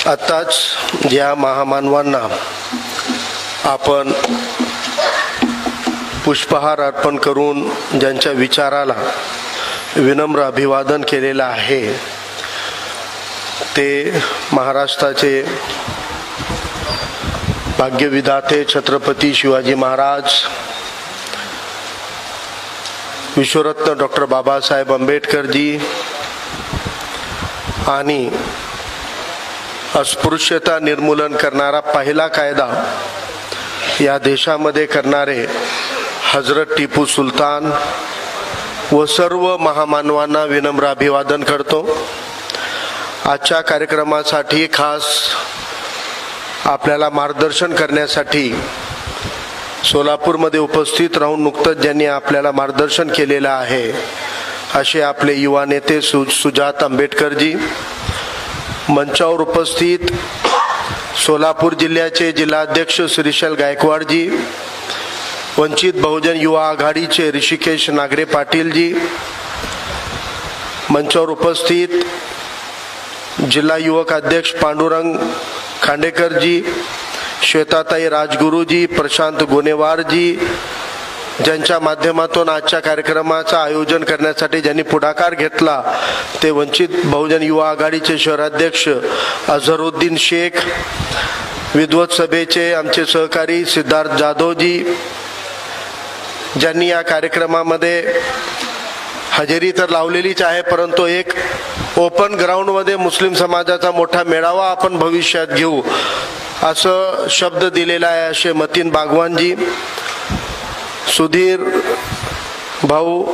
आताच ज्या महामानवांना आपण पुष्पहार अर्पण करून ज्यांच्या विचाराला विनम्र अभिवादन केलेलं आहे ते महाराष्ट्राचे भाग्यविधाते छत्रपती शिवाजी महाराज, विश्वरत्न डॉक्टर बाबासाहेब आंबेडकरजी आणि अस्पृश्यता निर्मूलन करणारा पहिला कायदा या देशामध्ये करणारे हजरत टिपू सुलतान व सर्व महामानवांना विनम्र अभिवादन करतो। आजच्या कार्यक्रमासाठी खास आपल्याला मार्गदर्शन करण्यासाठी सोलापूरमध्ये उपस्थित राहून नुकतंच ज्यांनी आपल्याला मार्गदर्शन केलेलं आहे असे आपले युवा नेते सुजात आंबेडकरजी, मंचावर उपस्थित सोलापूर जिल्ह्याचे जिल्हाध्यक्ष श्रीशैल गायकवाडजी, वंचित बहुजन युवा आघाडीचे ऋषिकेश नागरे पाटीलजी, मंचावर उपस्थित जिल्हा युवक अध्यक्ष पांडुरंग खांडेकरजी, श्वेताताई राजगुरूजी, प्रशांत गोनेवारजी, ज्यांच्या माध्यमातून आजच्या कार्यक्रमाचं आयोजन करण्यासाठी ज्यांनी पुढाकार घेतला ते वंचित बहुजन युवा आघाडीचे शहराध्यक्ष अझरुद्दीन शेख, विद्वत सभेचे आमचे सहकारी सिद्धार्थ जाधवजी, ज्यांनी या कार्यक्रमामध्ये हजेरी तर लावलेलीच आहे, परंतु एक ओपन ग्राउंडमध्ये मुस्लिम समाजाचा मोठा मेळावा आपण भविष्यात घेऊ असं शब्द दिलेला आहे असे मतीन बागवानजी, सुधीर भाऊ,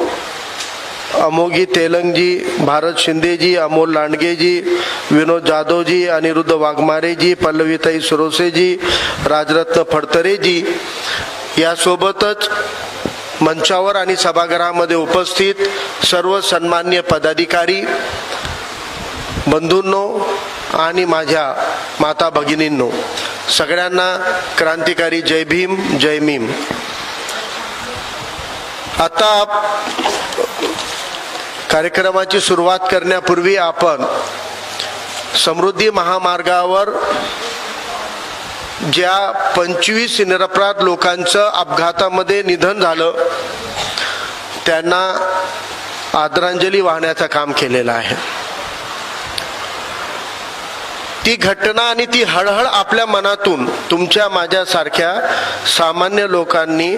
अमोगी तेलंगजी, भारत शिंदेजी, अमोल लांडगेजी, विनोद जाधवजी, अनिरुद्ध वाघमारेजी, पल्लवीताई सुरोसेजी, राजरत्न फडतरेजी, यासोबतच मंचावर आणि सभागृहामध्ये उपस्थित सर्व सन्मान्य पदाधिकारी बंधूंनो आणि माझ्या माता भगिनींनो, सगळ्यांना क्रांतिकारी जय भीम, जय मीम। आता कार्यक्रमाची सुरुवात करण्यापूर्वी आपण समृद्धी महामार्गावर ज्या 25 निरपराध लोकांचं अपघातामध्ये निधन झालं त्यांना आदरांजली वाहण्याचं काम केलेलं आहे। ती घटना आणि ती हळहळ आपल्या मनातून तुमच्या माझ्यासारख्या सामान्य लोकांनी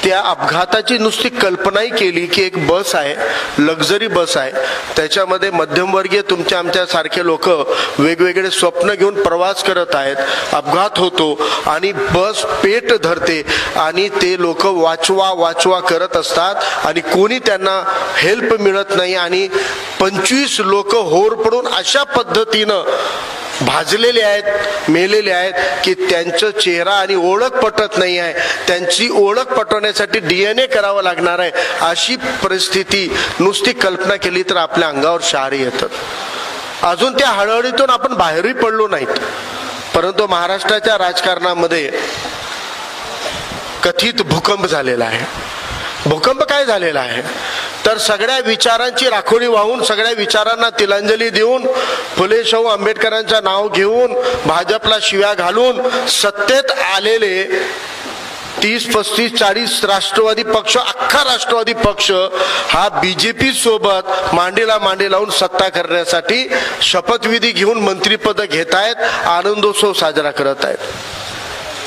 त्या अपघाताची नुसती कल्पनाही केली की एक बस आहे, लक्झरी बस आहे, त्याच्यामध्ये मध्यमवर्गीय तुमच्या आमच्या सारखे लोक वेगवेगळे स्वप्न घेऊन प्रवास करत आहेत, अपघात होतो आणि बस पेट धरते आणि ते लोक वाचवा वाचवा करत असतात आणि कोणी त्यांना हेल्प मिळत नाही आणि 25 लोक होरपडून अशा पद्धतीनं भाजलेले आहेत, मेलेले आहेत की त्यांचं चेहरा आणि ओळख पटत नाही आहे, त्यांची ओळख पटवण्यासाठी DNA करावं लागणार आहे, अशी परिस्थिती नुसती कल्पना केली तर आपल्या अंगावर शहारे येतात। अजून त्या हळहळीतून आपण बाहेरही पडलो नाहीत, परंतु महाराष्ट्राच्या राजकारणामध्ये कथित भूकंप झालेला आहे। भूकंप काय झालेला आहे तर सगळ्या विचारांची राखोळी वाहून, सगळ्या विचारांना तिलांजली देऊन, फुले शाहू आंबेडकरांचं नाव घेऊन, भाजपला शिव्या घालून सत्तेत आलेले 30, 35, 40 राष्ट्रवादी पक्ष, अख्खा राष्ट्रवादी पक्ष हा BJP सोबत मांडीला मांडी लावून सत्ता करण्यासाठी शपथविधी घेऊन मंत्रिपद घेत आहेत, आनंदोत्सव साजरा करत आहेत।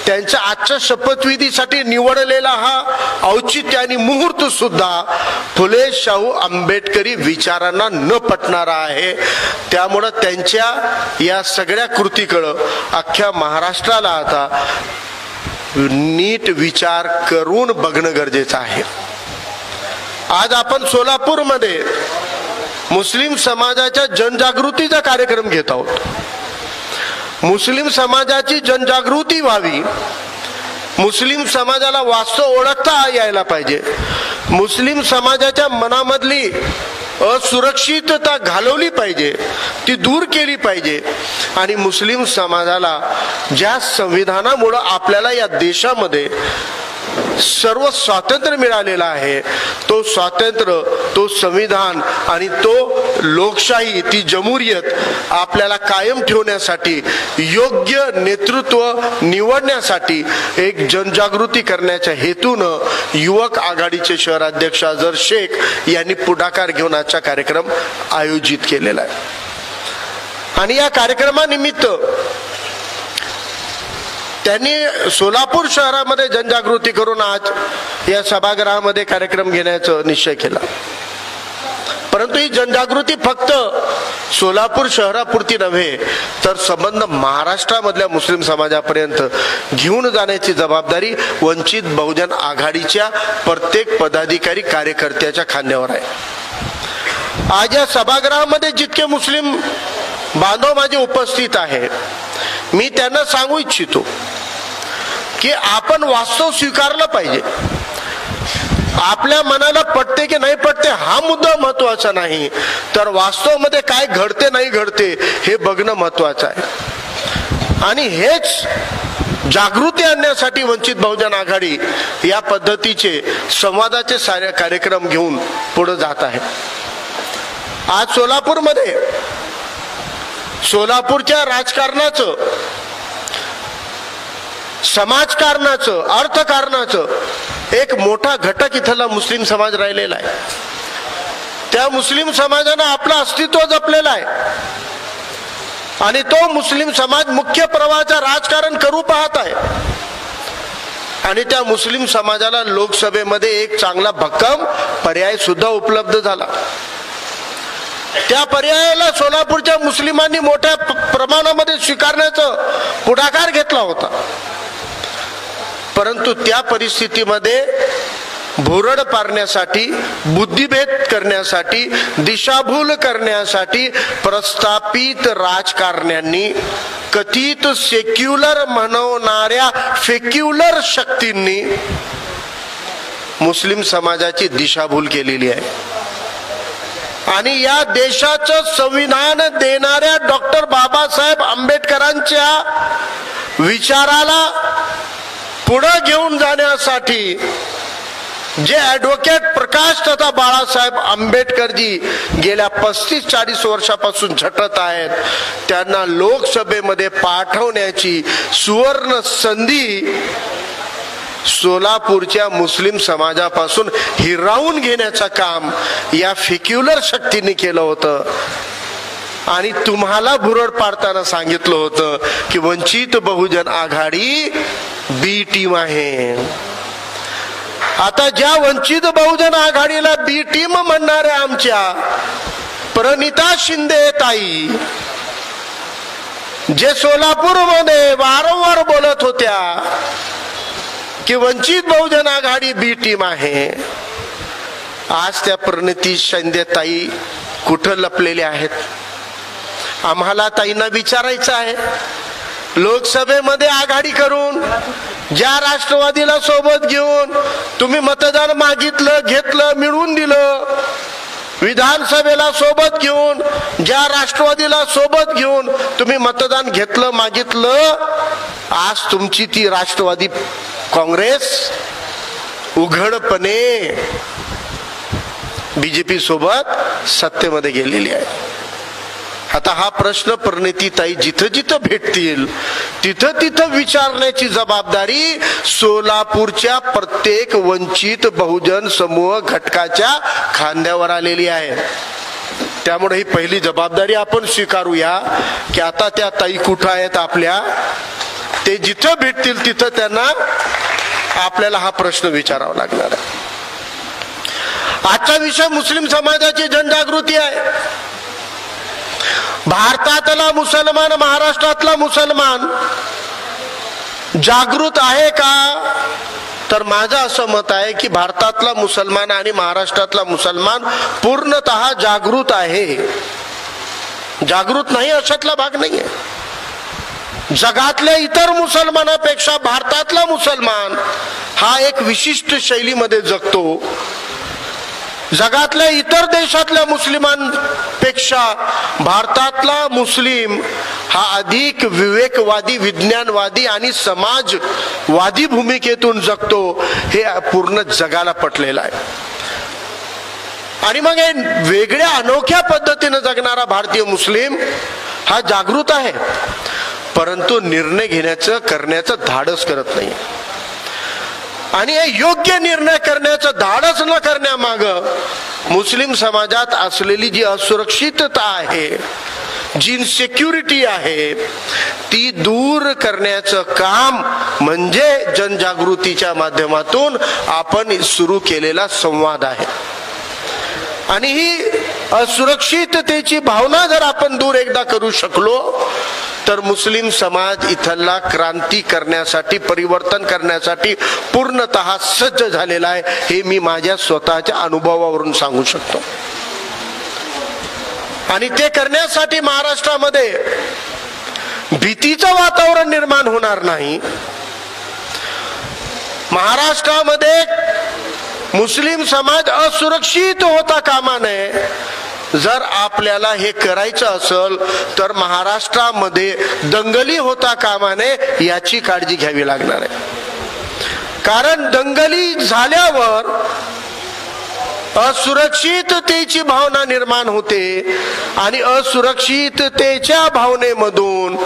त्यांच्या आजच्या शपथविधीसाठी निवडलेला हा औचित्य आणि मुहूर्त सुद्धा फुले शाहू आंबेडकरी विचारांना न पटणारा आहे। त्यामुळे त्यांच्या या सगळ्या कृतीकडे अख्ख्या महाराष्ट्राला आता नीट विचार करून बघणं गरजेचं आहे। आज आपण सोलापूरमध्ये मुस्लिम समाजाच्या जनजागृतीचा कार्यक्रम घेत आहोत। मुस्लिम समाजाची जनजागृती व्हावी, मुस्लिम समाजाला वास्तव ओळखता यायला पाहिजे, मुस्लिम समाजाच्या मनामधली असुरक्षितता घालवली पाहिजे, ती दूर केली पाहिजे आणि मुस्लिम समाजाला ज्या संविधानामुळे आपल्याला या देशामध्ये सर्व स्वातंत्र्य मिळालेलं आहे, तो स्वातंत्र्य, तो संविधान आणि तो लोकशाही, ती जमहुरियत आपल्याला कायम ठेवण्यासाठी, योग्य नेतृत्व निवडण्यासाठी एक जनजागृती करण्याच्या हेतूनं युवक आघाडीचे शहराध्यक्ष अजहर शेख यांनी पुढाकार घेऊन आजचा कार्यक्रम आयोजित केलेला आहे। आणि या कार्यक्रमानिमित्त त्यांनी सोलापूर शहरामध्ये जनजागृती करून आज या सभागृहामध्ये कार्यक्रम घेण्याचा निश्चय केला। परंतु ही जनजागृती फक्त सोलापूर शहरापुरती नव्हे तर संबंध महाराष्ट्रामधल्या मुस्लिम समाजापर्यंत घेऊन जाण्याची जबाबदारी वंचित बहुजन आघाडीच्या प्रत्येक पदाधिकारी कार्यकर्त्याच्या खांद्यावर आहे। आज या सभागृहामध्ये जितके मुस्लिम बांधव माझे उपस्थित आहे, मी त्यांना सांगू इच्छितो की आपण वास्तव स्वीकारलं पाहिजे। आपल्या मनाला पटते की नाही पटते हा मुद्दा महत्वाचा नाही, तर वास्तव मध्ये काय घडते नाही घडते हे बघणं महत्वाचं आहे। आणि हेच जागृती आणण्यासाठी वंचित बहुजन आघाडी या पद्धतीचे संवादाचे सारे कार्यक्रम घेऊन पुढे जात आहे। आज सोलापूरमध्ये सोलापूरच्या राजकारणाचं, समाजकारणाचं, अर्थकारणाचं एक मोठा घटक इथला मुस्लिम समाज राहिलेला आहे। त्या मुस्लिम समाजानं आपलं अस्तित्व जपलेलं आहे आणि तो मुस्लिम समाज मुख्य प्रवाहाचं राजकारण करू पाहत आहे। आणि त्या मुस्लिम समाजाला लोकसभेमध्ये एक चांगला भक्कम पर्याय सुद्धा उपलब्ध झाला। त्या पर्यायाला सोलापूरच्या मुस्लिमांनी मोठ्या प्रमाणामध्ये स्वीकारण्याचा पुढाकार घेतला होता। परंतु त्या परिस्थितीमध्ये भुरळ पाडण्यासाठी, बुद्धिभेद करण्यासाठी, दिशाभूल करण्यासाठी प्रस्थापित राजकारण्यांनी, कथित सेक्युलर म्हणवणाऱ्या फेक्युलर शक्तींनी मुस्लिम समाजाची दिशाभूल केलेली आहे। आणि या देशाचं संविधान देणाऱ्या डॉक्टर बाबासाहेब आंबेडकरांच्या विचाराला पुढे घेऊन जाण्यासाठी जे ॲडव्होकेट प्रकाश तथा बाळासाहेब आंबेडकरजी गेल्या 35-40 वर्षापासून झटत आहेत, त्यांना लोकसभेमध्ये पाठवण्याची सुवर्ण संधी सोलापूरच्या मुस्लिम समाजापासून हिरावून घेण्याचं काम या फेक्युलर शक्तीने केलं होतं। आणि तुम्हाला भुरळ पाडताना सांगितलं होतं की वंचित बहुजन आघाडी बी टीम आहे। आता ज्या वंचित बहुजन आघाडीला बी टीम म्हणणाऱ्या आमच्या प्रणिता शिंदे ताई, जे सोलापूरमध्ये वारंवार बोलत होत्या की वंचित बहुजन आघाडी बी टीम आहे, आज त्या प्रणिती शिंदे ताई कुठं लपलेले आहेत? आम्हाला ताईंना विचारायचं आहे, लोकसभेमध्ये आघाडी करून ज्या राष्ट्रवादीला सोबत घेऊन तुम्ही मतदान मागितलं, घेतलं, मिळवून दिलं, विधानसभेला सोबत घेऊन ज्या राष्ट्रवादीला सोबत घेऊन तुम्ही मतदान घेतलं, मागितलं, आज तुमची ती राष्ट्रवादी काँग्रेस उघडपणे बीजेपी सोबत सत्तेमध्ये गेलेली आहे। आता हा प्रश्न प्रणितीताई जिथं जिथं भेटतील तिथं तिथं विचारण्याची जबाबदारी सोलापूरच्या प्रत्येक वंचित बहुजन समूह घटकाच्या खांद्यावर आलेली आहे। त्यामुळे ही पहिली जबाबदारी आपण स्वीकारूया की आता त्या ताई कुठं आहेत आपल्या, ते जिथं भेटतील तिथं त्यांना आपल्याला हा प्रश्न विचारावा लागणार आहे। आजचा विषय मुस्लिम समाजाची जनजागृती आहे। भारतातला मुसलमान, महाराष्ट्रातला मुसलमान जागृत आहे का? तर माझं असं मत आहे की भारतातला मुसलमान आणि महाराष्ट्रातला मुसलमान पूर्णतः जागृत आहे। जागृत नाही अशातला भाग नाहीये। जगातल्या इतर मुसलमानापेक्षा भारतातला मुसलमान हा एक विशिष्ट शैलीमध्ये जगतो। जगातल्या इतर देशातल्या मुस्लिमांपेक्षा भारतातला मुस्लिम हा अधिक विवेकवादी, विज्ञानवादी आणि समाजवादी भूमिकेतून जगतो हे पूर्ण जगाला पटलेलं आहे. आणि मग हे वेगळ्या अनोख्या पद्धतीने जगणारा भारतीय मुस्लिम हा जागृत आहे, परंतु निर्णय करण्याचं धाडस करत नाही. आणि हे योग्य निर्णय करण्याचं धाडस न करण्यामागं मुस्लिम समाजात असलेली जी असुरक्षितता आहे, जी इन्सिक्युरिटी आहे, ती दूर करण्याचं काम म्हणजे जनजागृतीच्या माध्यमातून आपण सुरू केलेला संवाद आहे. आणि ही असुरक्षिततेची भावना जर आपण दूर एकदा करू शकलो तर मुस्लिम समाज इथला क्रांती करण्यासाठी, परिवर्तन करण्यासाठी पूर्णतः सज्ज झालेला आहे, हे मी माझ्या स्वतःच्या अनुभवावरून सांगू शकतो. आणि ते करण्यासाठी महाराष्ट्रामध्ये भीतीचं वातावरण निर्माण होणार नाही. महाराष्ट्रामध्ये मुस्लिम समाज असुरक्षित होता कामा नये. जर आपल्याला हे करायचं असेल तर महाराष्ट्रामध्ये दंगली होता कामा नये याची काळजी घ्यावी लागणार आहे. कारण दंगली झाल्यावर असुरक्षिततेची भावना निर्माण होते आणि असुरक्षिततेच्या भावनेमधून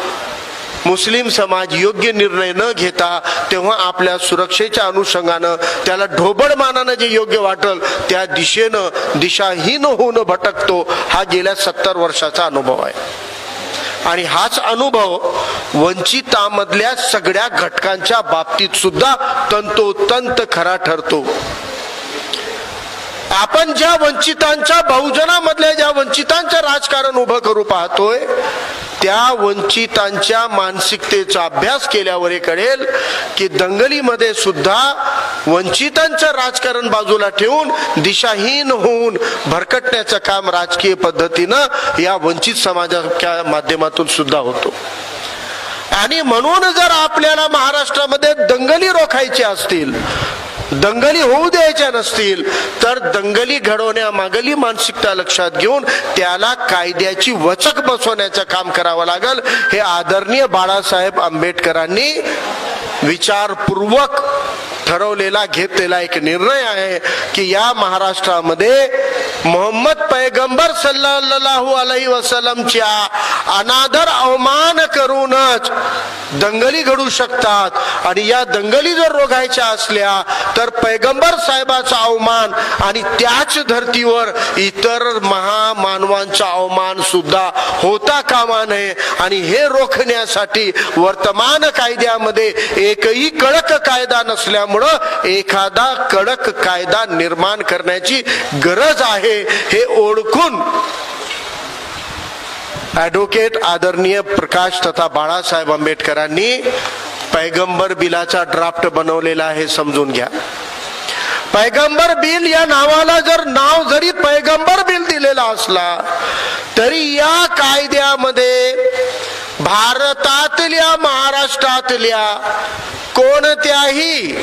मुस्लिम समाज योग्य निर्णय न घेता तेव्हा आपल्या सुरक्षेच्या अनुषंगानं त्याला ढोबळमानानं जे योग्य वाटल त्या दिशेनं दिशाहीन होऊन भटकतो. हा गेल्या 70 वर्षाचा अनुभव आहे. आणि हाच अनुभव वंचितामधल्या सगळ्या घटकांच्या बाबतीत सुद्धा तंतोतंत खरा ठरतो. आपण ज्या वंचितांच्या, बहुजनामधल्या ज्या वंचितांचं राजकारण उभं करू पाहतोय त्या वंचितांच्या मानसिकतेचा अभ्यास केल्यावर कळेल की दंगलीमध्ये सुद्धा वंचितांचं राजकारण बाजूला ठेवून दिशाहीन होऊन भरकटण्याचं काम राजकीय पद्धतीनं या वंचित समाजाच्या माध्यमातून सुद्धा होतो. आणि म्हणून जर आपल्याला महाराष्ट्रामध्ये दंगली रोखायच्या असतील, दंगली होऊ द्यायच्या नसतील तर दंगली घडवण्यामागली मानसिकता लक्षात घेऊन त्याला कायद्याची वचक बसवण्याचं काम करावं लागेल. हे आदरणीय बाळासाहेब आंबेडकरांनी विचारपूर्वक ठरवलेला, घेतलेला एक निर्णय आहे की या महाराष्ट्रामध्ये मोहम्मद पैगंबर सल्लल्लाहु अलैहि वसल्लमच्या अनादर, अवमान करूनच दंगली घडू शकतात. आणि या दंगली जर रोखायच्या असल्या तर पैगंबर साहेबाचा अवमान आणि त्याच धर्तीवर इतर महामानवांचा अवमान सुद्धा होता कामा नये. आणि हे रोखण्यासाठी वर्तमान कायद्यामध्ये एकही कडक कायदा नसल्यामुळं एखादा कडक कायदा निर्माण करण्याची गरज आहे हे ओळखून ॲडव्होकेट आदरणीय प्रकाश तथा बाळासाहेब आंबेडकरांनी पैगंबर बिलाचा ड्राफ्ट बनवलेला आहे. समजून घ्या. पैगंबर बिल या नावाला जरी पैगंबर बिल दिलेला असला तरी या कायद्यामध्ये भारतातल्या, महाराष्ट्रातल्या कोणत्याही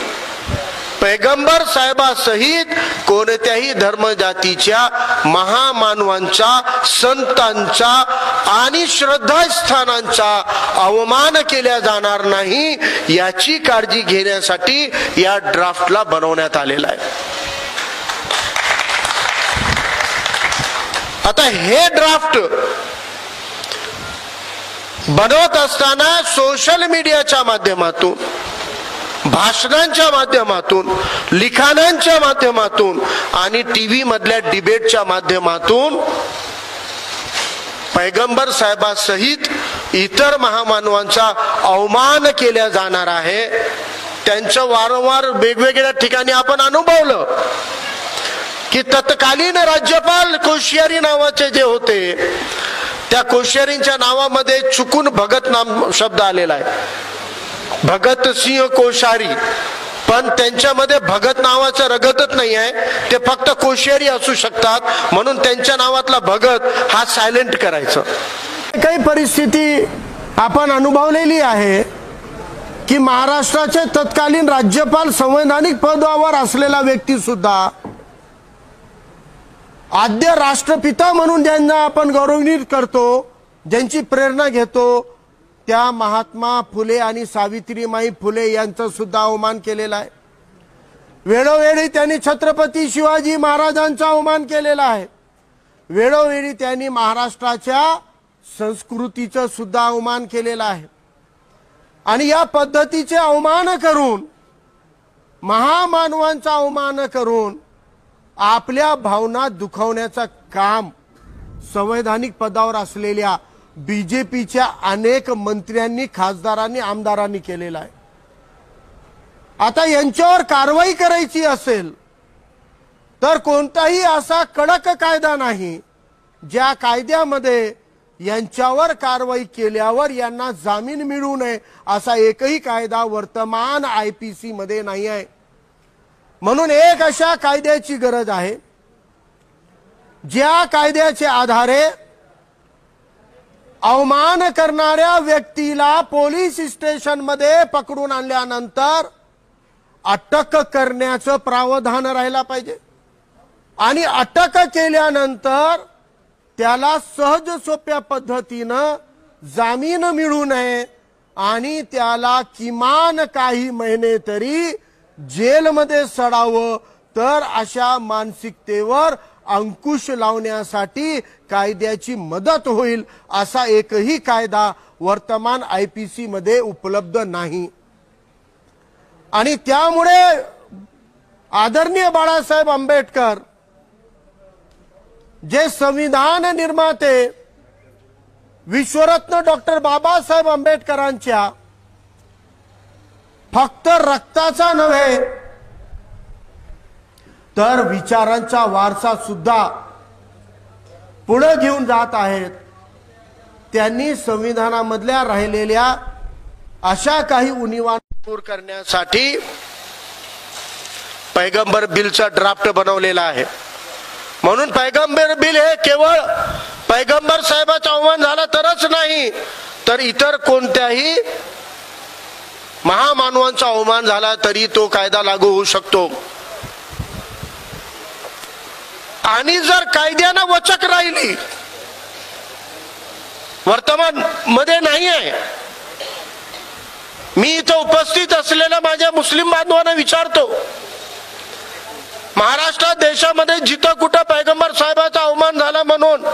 पैगंबर साहेबासहित कोणत्याही धर्मजातीच्या महामानवांचा, संतांचा आणि श्रद्धास्थानांचा अवमान केला जाणार नाही याची काळजी घेण्यासाठी या ड्राफ्टला बनवण्यात आलेला आहे. आता हे ड्राफ्ट बनवत असताना सोशल मीडियाच्या माध्यमातून, भाषणांच्या माध्यमातून, लिखाणांच्या माध्यमातून आणि टीव्ही मधल्या डिबेटच्या माध्यमातून पैगंबर साहेबासहित इतर महामानवांचा अवमान केला जाणार आहे. त्यांचं वारंवार वेगवेगळ्या ठिकाणी आपण अनुभवलं की तत्कालीन राज्यपाल कोश्यारी नावाचे जे होते त्या कोश्यारींच्या नावामध्ये चुकून भगत नाम शब्द आलेला आहे, भगत सिंह कोश्यारी. पण त्यांच्यामध्ये भगत नावाचं रगतच नाही आहे, ते फक्त कोश्यारी असू शकतात म्हणून त्यांच्या नावातला भगत हा सायलेंट करायचं. काही परिस्थिती आपण अनुभवलेली आहे की महाराष्ट्राचे तत्कालीन राज्यपाल, संवैधानिक पदावर असलेला व्यक्ती सुद्धा आद्य राष्ट्रपिता म्हणून ज्यांना आपण गौरवान्वित करतो, ज्यांची प्रेरणा घेतो, त्या महात्मा फुले आणि सावित्रीमाई फुले यांचा सुद्धा अवमान केलेला आहे। वेळोवेळी त्यांनी छत्रपती शिवाजी महाराजांचा अवमान केलेला आहे। वेळोवेळी त्यांनी महाराष्ट्राच्या संस्कृतीचा सुद्धा अवमान केलेला आहे। आणि या पद्धतीचे अवमान करून, महामानवांचा अवमान करून आपल्या भावना दुखावण्याचा काम संवैधानिक पदावर असलेल्या बीजेपीच्या अनेक मंत्र्यांनी, खासदारांनी, आमदारांनी केलेला आहे। आता यांच्यावर कारवाई करायची असेल तर कोणताही असा कडक कायदा नाही ज्या कायद्यामध्ये यांच्यावर कारवाई केल्यावर यांना जामीन मिळू नये असा एकही कायदा वर्तमान IPC मध्ये नाही आहे। म्हणून एक अशा कायद्याची गरज आहे ज्या कायद्याच्या आधारे अवमान करणाऱ्या व्यक्तीला पोलीस स्टेशन मध्ये पकडून आणल्यानंतर अटक करण्याचं प्रावधान राहिला पाहिजे आणि अटक केल्यानंतर त्याला सहज सोप्या पद्धतीनं जामीन मिळू नये आणि त्याला किमान काही महिने तरी जेलमध्ये सडावं, तर अशा मानसिकतेवर अंकुश लावण्यासाठी कायद्याची मदत होईल असा एकही कायदा वर्तमान IPC मध्ये उपलब्ध नाही। आणि त्यामुळे आदरणीय बाळासाहेब आंबेडकर जे संविधान निर्माते विश्वरत्न डॉक्टर बाबासाहेब आंबेडकरांच्या फक्त रक्ताचा नव्हे तर विचारांचा वारसा सुद्धा पुढे घेऊन जात आहेत। त्यांनी संविधानामधल्या राहिलेल्या अशा काही उणिवा दूर करण्यासाठी पैगंबर बिलचा ड्राफ्ट बनवलेला आहे। म्हणून पैगंबर बिल हे केवळ पैगंबर साहेबाचा अवमान झाला तरच नाही, तर इतर कोणत्याही महामानवांचा अवमान झाला तरी तो कायदा लागू होऊ शकतो। आणि जर कायद्यानं वचक राहिली, वर्तमान मध्ये नाही आहे, मी इथं उपस्थित असलेल्या माझ्या मुस्लिम बांधवांना विचारतो, महाराष्ट्रात देशामध्ये जिथं कुठं पैगंबर साहेबाचा अवमान झाला म्हणून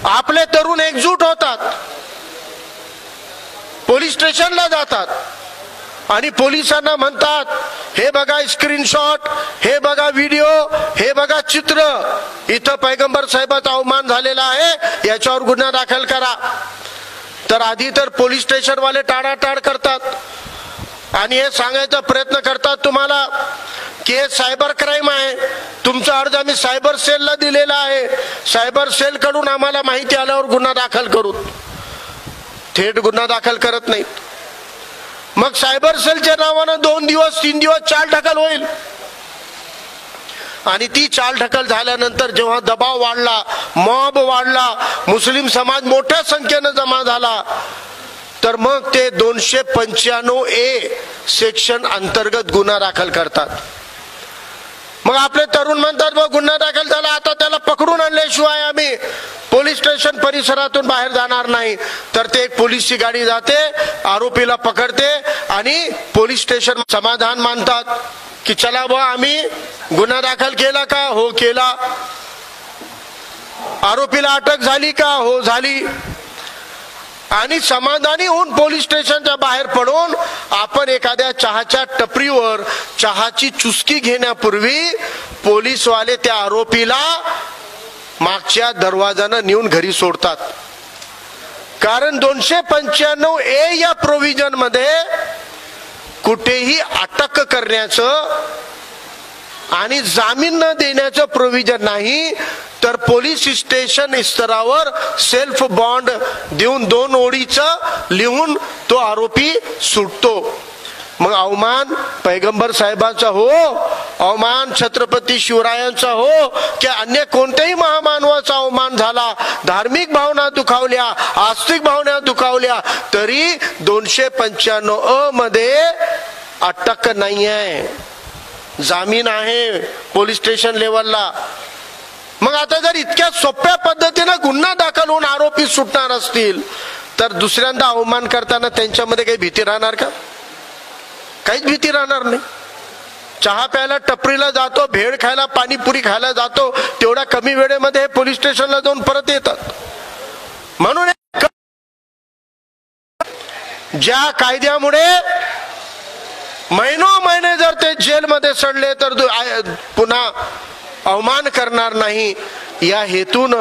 आपले तरुण एकजूट होतात, पोलीस स्टेशनला जातात आणि पोलिसांना म्हणतात, हे बघा स्क्रीनशॉट, हे बघा व्हिडिओ, हे बघा चित्र, इथं पैगंबर साहेबाचा अवमान झालेला आहे, याच्यावर गुन्हा दाखल करा। तर आधी तर पोलीस स्टेशन वाले टाळाटाळ करतात आणि हे सांगायचा प्रयत्न करतात तुम्हाला की हे सायबर क्राईम आहे, तुमचा अर्ज आम्ही सायबर सेलला दिलेला आहे, सायबर सेल कडून आम्हाला माहिती आल्यावर गुन्हा दाखल करू। थेट गुन्हा दाखल करत नाहीत। मग सायबर सेलच्या नावानं 2 दिवस 3 दिवस चालढकल होईल आणि ती चालढकल झाल्यानंतर जेव्हा दबाव वाढला, मॉब वाढला, मुस्लिम समाज मोठ्या संख्येने जमा झाला, तर मग ते 295A सेक्शन अंतर्गत गुन्हा दाखल करतात। मग आपले तरुण म्हणतात, मग गुन्हा दाखल झाला, आता त्याला पकडून आणल्याशिवाय आम्ही पोलीस स्टेशन परिसरातून बाहेर जाणार नाही। तर ते एक पोलीसची गाडी जाते, आरोपीला पकडते आणि पोलीस स्टेशन समाधान मानतात की चला बा आम्ही गुन्हा दाखल केला का? हो केला। आरोपीला अटक झाली का? हो झाली। आणि समाधानी होऊन पोलीस स्टेशनच्या बाहेर पडून आपण एखाद्या चहाच्या टपरीवर चहाची चुस्की घेण्यापूर्वी पोलीसवाले त्या आरोपीला मागच्या दरवाजाने नेऊन घरी सोडतात। कारण 295A या प्रोव्हिजन मध्ये कुठेही अटक करण्याचं आणि जामीन न देण्याचं प्रोव्हिजन नाही, तर पोलीस स्टेशन स्तरावर सेल्फ बॉन्ड देऊन 2 ओळीचं लिहून तो आरोपी सुटतो। मग अवमान पैगंबर साहेबांचा हो, अवमान छत्रपती शिवरायांचा हो, की अन्य कोणत्याही महामानवाचा अवमान झाला, धार्मिक भावना दुखावल्या, आस्तिक भावना दुखावल्या, तरी 295A मध्ये अटक नाही आहे, जामीन आहे पोलीस स्टेशन लेवलला। मग आता जर इतक्या सोप्या पद्धतीने गुन्हा दाखल होऊन आरोपी सुटणार असतील तर दुसऱ्यांदा अवमान करताना त्यांच्यामध्ये काही भीती राहणार का? काहीच भीती राहणार नाही. चहा प्यायला टपरीला जातो, भेळ खायला, पाणीपुरी खायला जातो, तेवढ्या कमी वेळेमध्ये पोलीस स्टेशनला जाऊन परत येतात. म्हणून ज्या कायद्यामुळे महिने जर ते जेलमध्ये सडले तर पुन्हा अवमान करणार नाही, या हेतून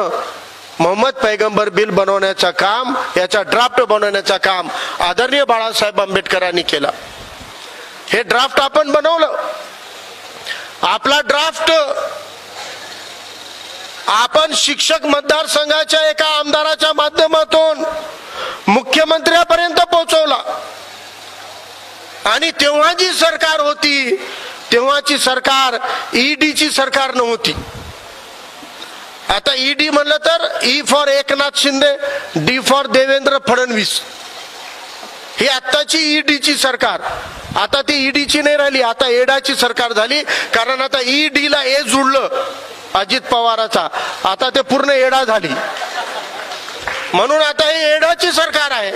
मोहम्मद पैगंबर बिल बनवण्याचं काम, याचा ड्राफ्ट बनवण्याचं काम आदरणीय बाळासाहेब आंबेडकरांनी केला. हे ड्राफ्ट आपण बनवलं. आपला ड्राफ्ट आपण शिक्षक मतदारसंघाच्या एका आमदाराच्या माध्यमातून मुख्यमंत्र्यापर्यंत पोहोचवला. आणि तेव्हा जी सरकार होती तेव्हाची सरकार ईडीची सरकार नव्हती. आता ईडी म्हणलं तर E for Eknath Shinde, D for Devendra Fadnavis, ही आत्ताची ईडीची सरकार. आता ती ईडीची नाही राहिली, आता एडाची सरकार झाली. कारण आता ईडीला ए जुळलं अजित पवाराचा, आता ते पूर्ण एडा झाली. म्हणून आता ही एडाची सरकार आहे.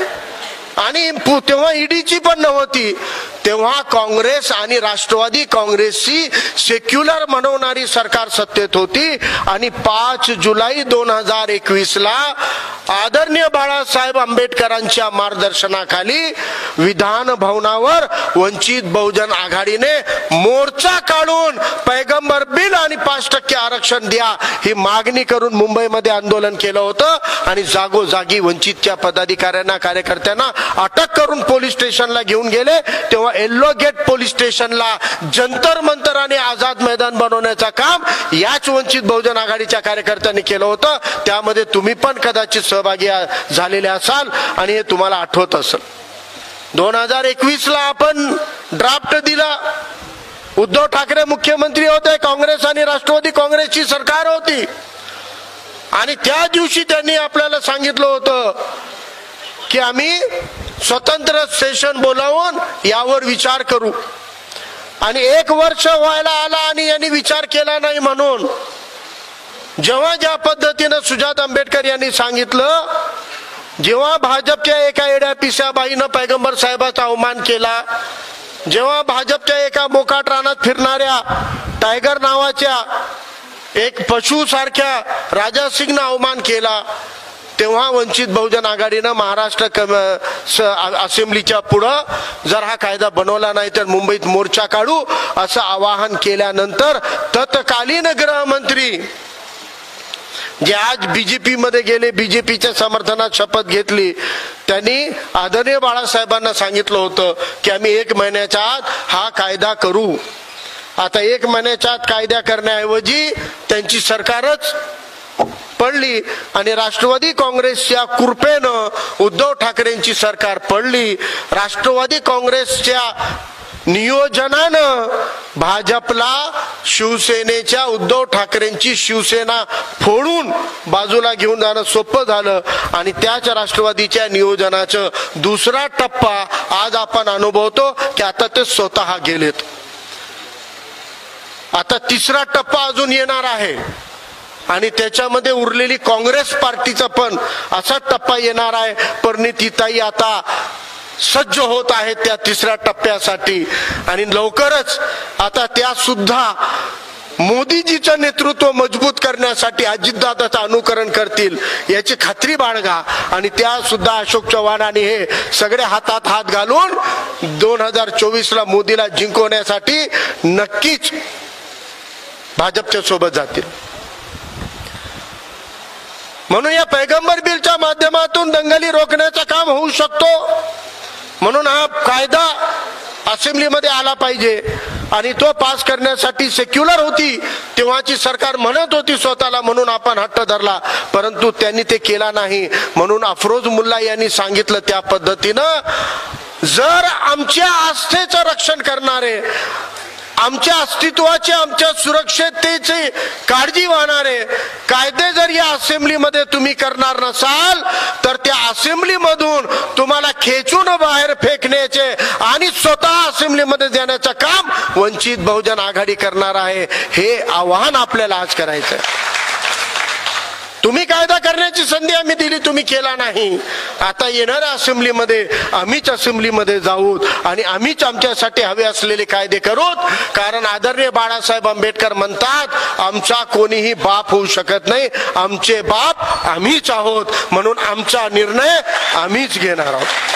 आणि तेव्हा ईडीची पण नव्हती. तेव्हा काँग्रेस आणि राष्ट्रवादी काँग्रेसची सेक्युलर म्हणवणारी सरकार सत्तेत होती. आणि 5 जुलै 2021 ला आदरणीय बाळासाहेब आंबेडकरांच्या मार्गदर्शनाखाली विधान भवनावर वंचित बहुजन आघाडीने मोर्चा काढून पैगंबर बिल आणि 5% आरक्षण द्या ही मागणी करून मुंबईमध्ये आंदोलन केलं होतं. आणि जागोजागी वंचितच्या पदाधिकाऱ्यांना, कार्यकर्त्यांना अटक करून पोलीस स्टेशनला घेऊन गेले. तेव्हा येल्लो गेट पोलीस स्टेशनला जंतर मंतर आणि आझाद मैदान बनवण्याचं काम याच वंचित बहुजन आघाडीच्या कार्यकर्त्यांनी केलं होतं. त्यामध्ये तुम्ही पण कदाचित सहभागी झालेले असाल आणि हे तुम्हाला आठवत असेल. 2021 ला आपण ड्राफ्ट दिला. उद्धव ठाकरे मुख्यमंत्री होते, काँग्रेस आणि राष्ट्रवादी काँग्रेसची सरकार होती. आणि त्या दिवशी त्यांनी आपल्याला सांगितलं होतं की आम्ही स्वतंत्र सेशन बोलावून यावर विचार करू. आणि 1 वर्ष व्हायला आला आणि यांनी विचार केला नाही. म्हणून जेव्हा ज्या पद्धतीनं सुजात आंबेडकर यांनी सांगितलं, जेव्हा भाजपच्या एका येड्या पिसाबाईनं पैगंबर साहेबाचा अवमान केला, जेव्हा भाजपच्या एका मोकाट रानात फिरणाऱ्या टायगर नावाच्या एक पशु सारख्या राजा सिंगनं अवमान केला, तेव्हा वंचित बहुजन आघाडीनं महाराष्ट्र असेंब्लीच्या पुढं जर हा कायदा बनवला नाही तर मुंबईत मोर्चा काढू असं आवाहन केल्यानंतर तत्कालीन गृहमंत्री जे आज बीजेपी मध्ये गेले, बीजेपीच्या समर्थनात शपथ घेतली, त्यांनी आदरणीय बाळासाहेबांना सांगितलं होतं की आम्ही 1 महिन्याच्या आत हा कायदा करू. आता 1 महिन्याच्या आत कायदा करण्याऐवजी त्यांची सरकारच पडली आणि राष्ट्रवादी काँग्रेसच्या कृपेनं उद्धव ठाकरेंची सरकार पडली. राष्ट्रवादी काँग्रेसच्या नियोजनानं भाजपला शिवसेनेच्या उद्धव ठाकरेंची शिवसेना फोडून बाजूला घेऊन जाणं सोपं झालं. आणि त्याच राष्ट्रवादीच्या नियोजनाचं दुसरा टप्पा आज आपण अनुभवतो की आता ते स्वतः गेलेत. आता तिसरा टप्पा अजून येणार आहे आणि त्याच्यामध्ये उरलेली काँग्रेस पार्टीचा पण असा टप्पा येणार आहे. परिणितीताई आता सज्ज होत आहेत त्या तिसऱ्या टप्प्यासाठी आणि लवकरच आता त्या सुद्धा मोदीजीचं नेतृत्व मजबूत करण्यासाठी अजितदादाचं अनुकरण करतील याची खात्री बाळगा. आणि त्या सुद्धा अशोक चव्हाण आणि हे सगळे हातात हात घालून 2024 ला मोदीला जिंकवण्यासाठी नक्कीच भाजपच्या सोबत जातील. म्हणून या पैगंबर बिलच्या माध्यमातून दंगली रोखण्याचं काम होऊ शकतो. म्हणून हा कायदा असेंब्लीमध्ये आला पाहिजे आणि तो पास करण्यासाठी सेक्युलर होती तेव्हाची सरकार म्हणत होती स्वतःला, म्हणून आपण हट्ट धरला, परंतु त्यांनी ते केला नाही. म्हणून अफरोज मुल्ला यांनी सांगितलं त्या पद्धतीनं, जर आमच्या आस्थेचं रक्षण करणारे, आमच्या अस्तित्वाचे, आमच्या सुरक्षिततेची काळजी वाहणारे कायदे जर या असेंब्लीमध्ये तुम्ही करणार नसाल तर त्या असेंब्लीमधून तुम्हाला खेचून बाहेर फेकण्याचे आणि स्वतः असेंब्लीमध्ये देण्याचं काम वंचित बहुजन आघाडी करणार आहे. हे आवाहन आपल्याला आज करायचं आहे. तुम्ही कायदा करण्याची संधी आम्ही दिली, तुम्ही केला नाही. आता येणाऱ्या असेंब्लीमध्ये आम्हीच असेंब्लीमध्ये जाऊत आणि आम्हीच आमच्यासाठी हवे असलेले कायदे करूत. कारण आदरणीय बाळासाहेब आंबेडकर म्हणतात आमचा कोणीही बाप होऊ शकत नाही, आमचे बाप आम्हीच आहोत, म्हणून आमचा निर्णय आम्हीच घेणार आहोत.